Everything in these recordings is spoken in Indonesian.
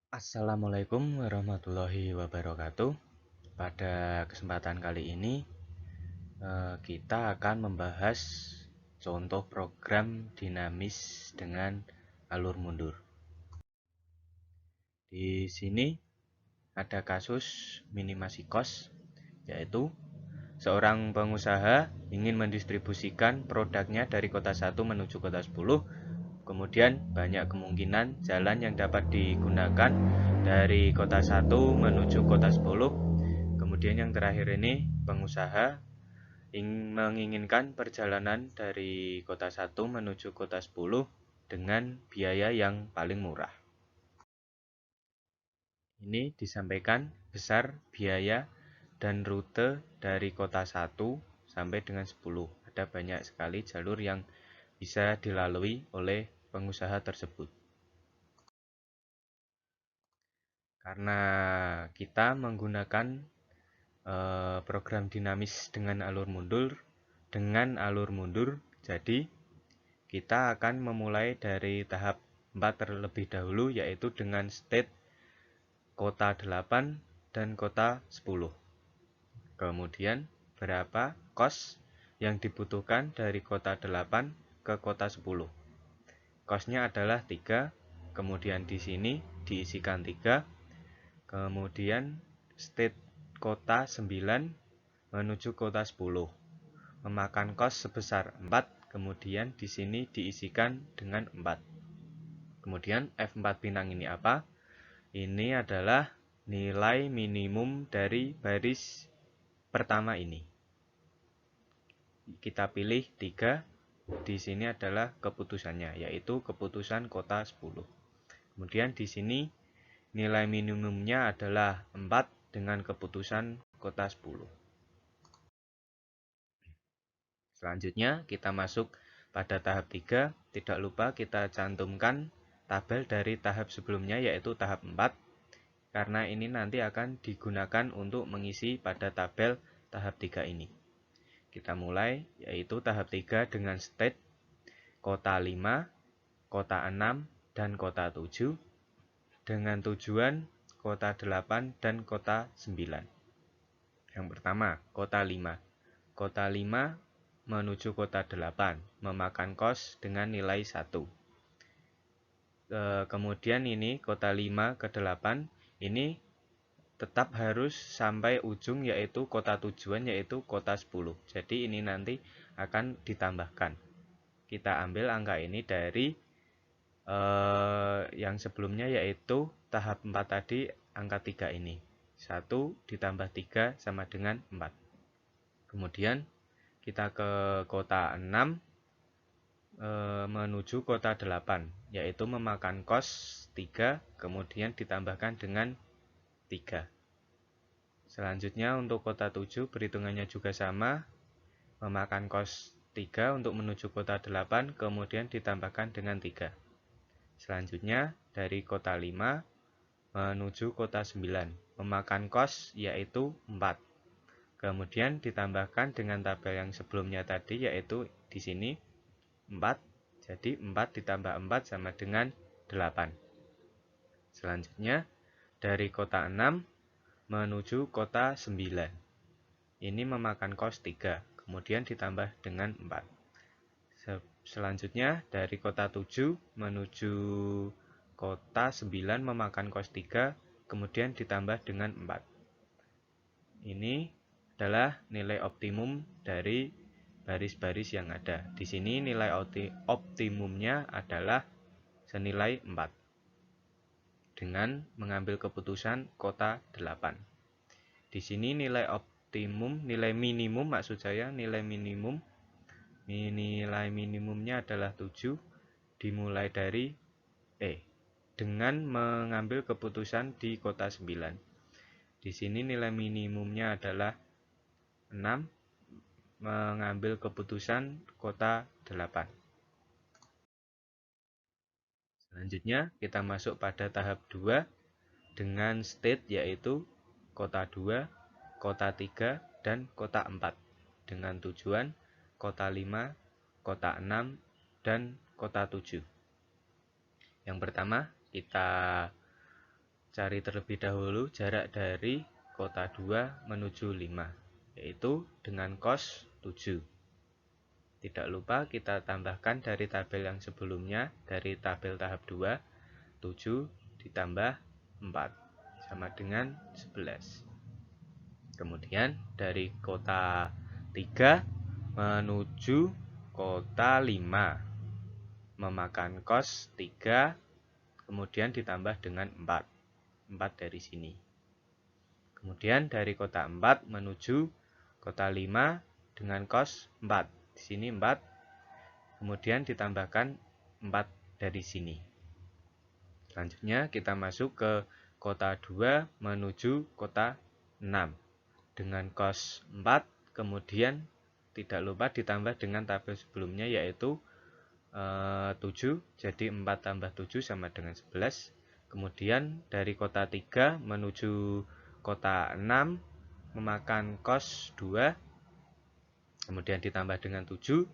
Assalamualaikum warahmatullahi wabarakatuh. Pada kesempatan kali ini, kita akan membahas contoh program dinamis dengan alur mundur. Di sini ada kasus minimasi cost, yaitu seorang pengusaha ingin mendistribusikan produknya dari kota 1 menuju kota 10. Kemudian banyak kemungkinan jalan yang dapat digunakan dari kota 1 menuju kota 10. Kemudian yang terakhir ini, pengusaha menginginkan perjalanan dari kota 1 menuju kota 10 dengan biaya yang paling murah. Ini disampaikan besar biaya dan rute dari kota 1 sampai dengan 10. Ada banyak sekali jalur yang bisa dilalui oleh pengusaha tersebut. Karena kita menggunakan program dinamis dengan alur mundur, jadi kita akan memulai dari tahap 4 terlebih dahulu, yaitu dengan state kota 8 dan kota 10. Kemudian berapa cost yang dibutuhkan dari kota 8 ke kota 10. Cost-nya adalah 3, kemudian di sini diisikan 3, kemudian state kota 9 menuju kota 10 memakan kos sebesar 4, kemudian di sini diisikan dengan 4. Kemudian F4 pinang ini apa? Ini adalah nilai minimum dari baris pertama ini. Kita pilih 3, di sini adalah keputusannya, yaitu keputusan kota 10. Kemudian di sini nilai minimumnya adalah 4 dengan keputusan kota 10. Selanjutnya kita masuk pada tahap 3. Tidak lupa kita cantumkan tabel dari tahap sebelumnya, yaitu tahap 4. Karena ini nanti akan digunakan untuk mengisi pada tabel tahap 3 ini. Kita mulai, yaitu tahap 3 dengan state kota 5, kota 6, dan kota 7. Dengan tujuan kota 8 dan kota 9. Yang pertama, kota 5. Kota 5 menuju kota 8, memakan kos dengan nilai 1. Kemudian ini kota 5 ke 8, ini tetap harus sampai ujung, yaitu kota tujuan, yaitu kota 10. Jadi ini nanti akan ditambahkan. Kita ambil angka ini dari yang sebelumnya, yaitu tahap 4 tadi, angka 3 ini. 1 ditambah 3 sama dengan 4. Kemudian kita ke kota 6 menuju kota 8, yaitu memakan kos 3, kemudian ditambahkan dengan 3. Selanjutnya untuk kota 7 perhitungannya juga sama, memakan kos 3 untuk menuju kota 8, kemudian ditambahkan dengan 3. Selanjutnya dari kota 5 menuju kota 9, memakan kos yaitu 4. Kemudian ditambahkan dengan tabel yang sebelumnya tadi, yaitu di sini 4. Jadi 4 ditambah 4 sama dengan 8. Selanjutnya dari kota 6 menuju kota 9. Ini memakan kos 3, kemudian ditambah dengan 4. Selanjutnya dari kota 7 menuju kota 9 memakan kos 3, kemudian ditambah dengan 4. Ini adalah nilai optimum dari baris-baris yang ada. Di sini nilai optimumnya adalah senilai 4 dengan mengambil keputusan kota 8. Di sini nilai optimum, nilai minimum maksud saya, nilai minimumnya adalah 7 dimulai dari dengan mengambil keputusan di kota 9. Di sini nilai minimumnya adalah 6, mengambil keputusan kota 8. Selanjutnya kita masuk pada tahap 2 dengan state, yaitu kota 2, kota 3, dan kota 4 dengan tujuan kota 5, kota 6, dan kota 7. Yang pertama kita cari terlebih dahulu jarak dari kota 2 menuju 5, yaitu dengan cos 7. Tidak lupa kita tambahkan dari tabel yang sebelumnya, dari tabel tahap 2, 7 ditambah 4, sama dengan 11. Kemudian dari kota 3 menuju kota 5, memakan cos 3, kemudian ditambah dengan 4 dari sini. Kemudian dari kota 4 menuju kota 5 dengan cos 4. Di sini 4, kemudian ditambahkan 4 dari sini. Selanjutnya kita masuk ke kota 2 menuju kota 6 dengan cos 4, kemudian tidak lupa ditambah dengan tabel sebelumnya, yaitu 7, jadi 4 tambah 7 sama dengan 11. Kemudian dari kota 3 menuju kota 6 memakan cos 2, kemudian ditambah dengan 7.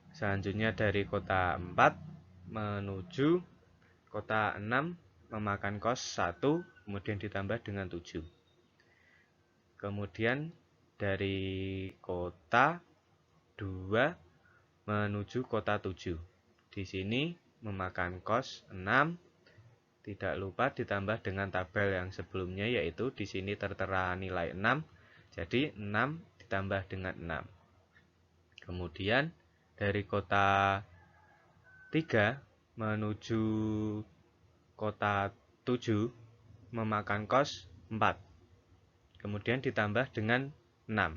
Selanjutnya dari kota 4 menuju kota 6 memakan cos 1, kemudian ditambah dengan 7. Kemudian dari kota 2 menuju kota 7. Di sini memakan cos 6, tidak lupa ditambah dengan tabel yang sebelumnya, yaitu di sini tertera nilai 6. Jadi 6 ditambah dengan 6. Kemudian dari kota 3 menuju kota 7 memakan cos 4. Kemudian ditambah dengan 6.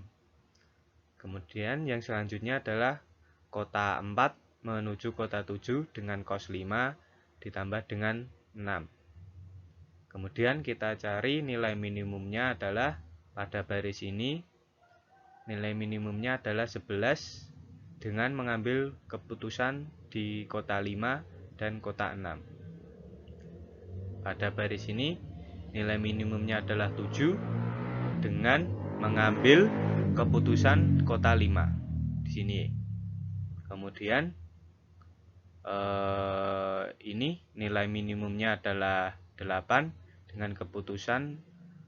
Kemudian yang selanjutnya adalah kota 4 menuju kota 7 dengan cos 5 ditambah dengan 6. Kemudian kita cari nilai minimumnya adalah pada baris ini. Nilai minimumnya adalah 11 dengan mengambil keputusan di kota 5 dan kota 6. Pada baris ini nilai minimumnya adalah 7 dengan mengambil keputusan kota 5 di sini. Kemudian ini nilai minimumnya adalah 8 dengan keputusan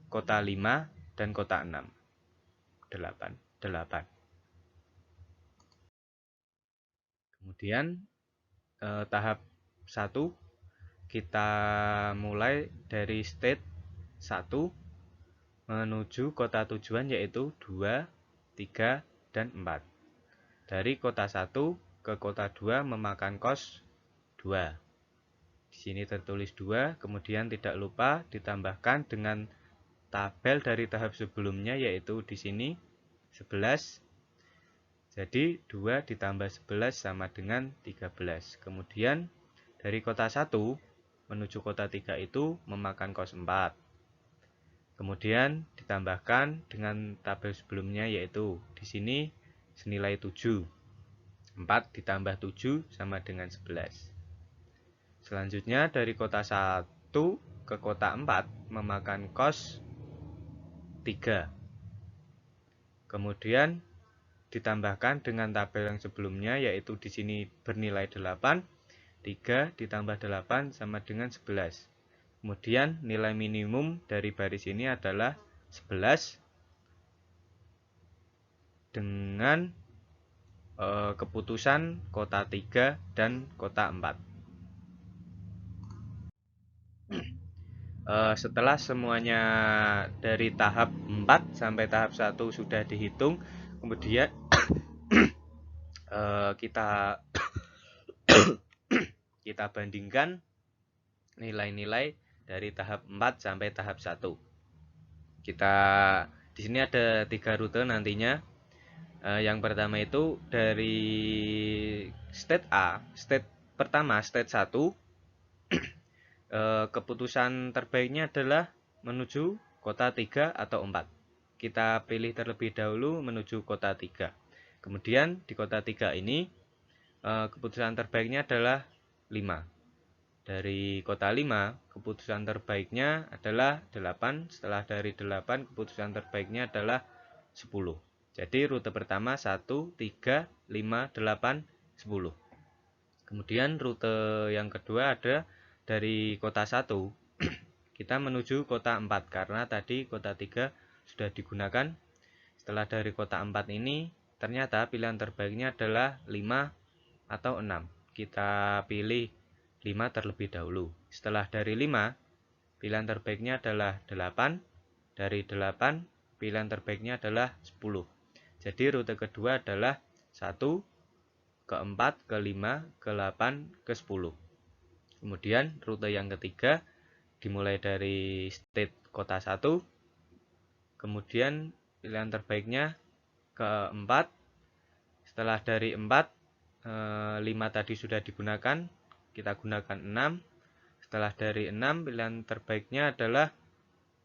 kota 5 dan kota 6. 8. Kemudian tahap 1 kita mulai dari state 1 menuju kota tujuan, yaitu 2, 3, dan 4. Dari kota 1 ke kota 2 memakan cos 2. Di sini tertulis 2, kemudian tidak lupa ditambahkan dengan tabel dari tahap sebelumnya, yaitu di sini 11. Jadi 2 ditambah 11 sama dengan 13. Kemudian dari kota 1 menuju kota 3 itu memakan cos 4. Kemudian ditambahkan dengan tabel sebelumnya, yaitu di sini senilai 7. 4 ditambah 7 sama dengan 11. Selanjutnya dari kota 1 ke kota 4 memakan cos 3. Kemudian ditambahkan dengan tabel yang sebelumnya, yaitu di sini bernilai 8. 3 ditambah 8 sama dengan 11. Kemudian nilai minimum dari baris ini adalah 11 dengan keputusan kota 3 dan kota 4. Setelah semuanya dari tahap 4 sampai tahap 1 sudah dihitung, kemudian kita bandingkan nilai-nilai dari tahap 4 sampai tahap 1. Di sini ada 3 rute nantinya. Yang pertama itu dari state A, state pertama, state 1. Keputusan terbaiknya adalah menuju kota 3 atau 4. Kita pilih terlebih dahulu menuju kota 3. Kemudian di kota 3 ini keputusan terbaiknya adalah 5. Dari kota 5, keputusan terbaiknya adalah 8. Setelah dari 8, keputusan terbaiknya adalah 10. Jadi rute pertama 1, 3, 5, 8, 10. Kemudian rute yang kedua ada dari kota 1. kita menuju kota 4 karena tadi kota 3 sudah digunakan. Setelah dari kota 4 ini, ternyata pilihan terbaiknya adalah 5 atau 6. Kita pilih 5 terlebih dahulu. Setelah dari 5, pilihan terbaiknya adalah 8. Dari 8, pilihan terbaiknya adalah 10. Jadi rute kedua adalah 1, ke 4, ke 5, ke 8, ke 10. Kemudian rute yang ketiga dimulai dari state kota 1, kemudian pilihan terbaiknya ke 4. Setelah dari 4, 5 tadi sudah digunakan, kita gunakan 6. Setelah dari 6, pilihan terbaiknya adalah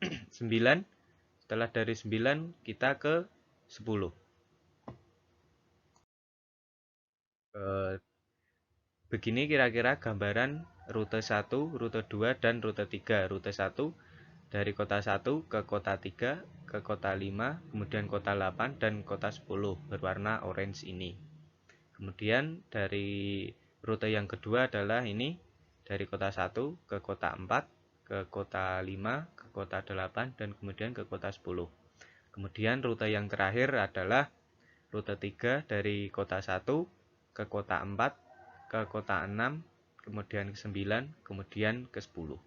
9. Setelah dari 9, kita ke 10. Begini kira-kira gambaran rute 1, rute 2, dan rute 3. Rute 1 dari kota 1 ke kota 3, ke kota 5, kemudian kota 8, dan kota 10 berwarna orange ini. Kemudian dari rute yang kedua adalah ini, dari kota 1 ke kota 4, ke kota 5, ke kota 8, dan kemudian ke kota 10. Kemudian rute yang terakhir adalah rute 3 dari kota 1 ke kota 4, ke kota 6, kemudian ke 9, kemudian ke 10.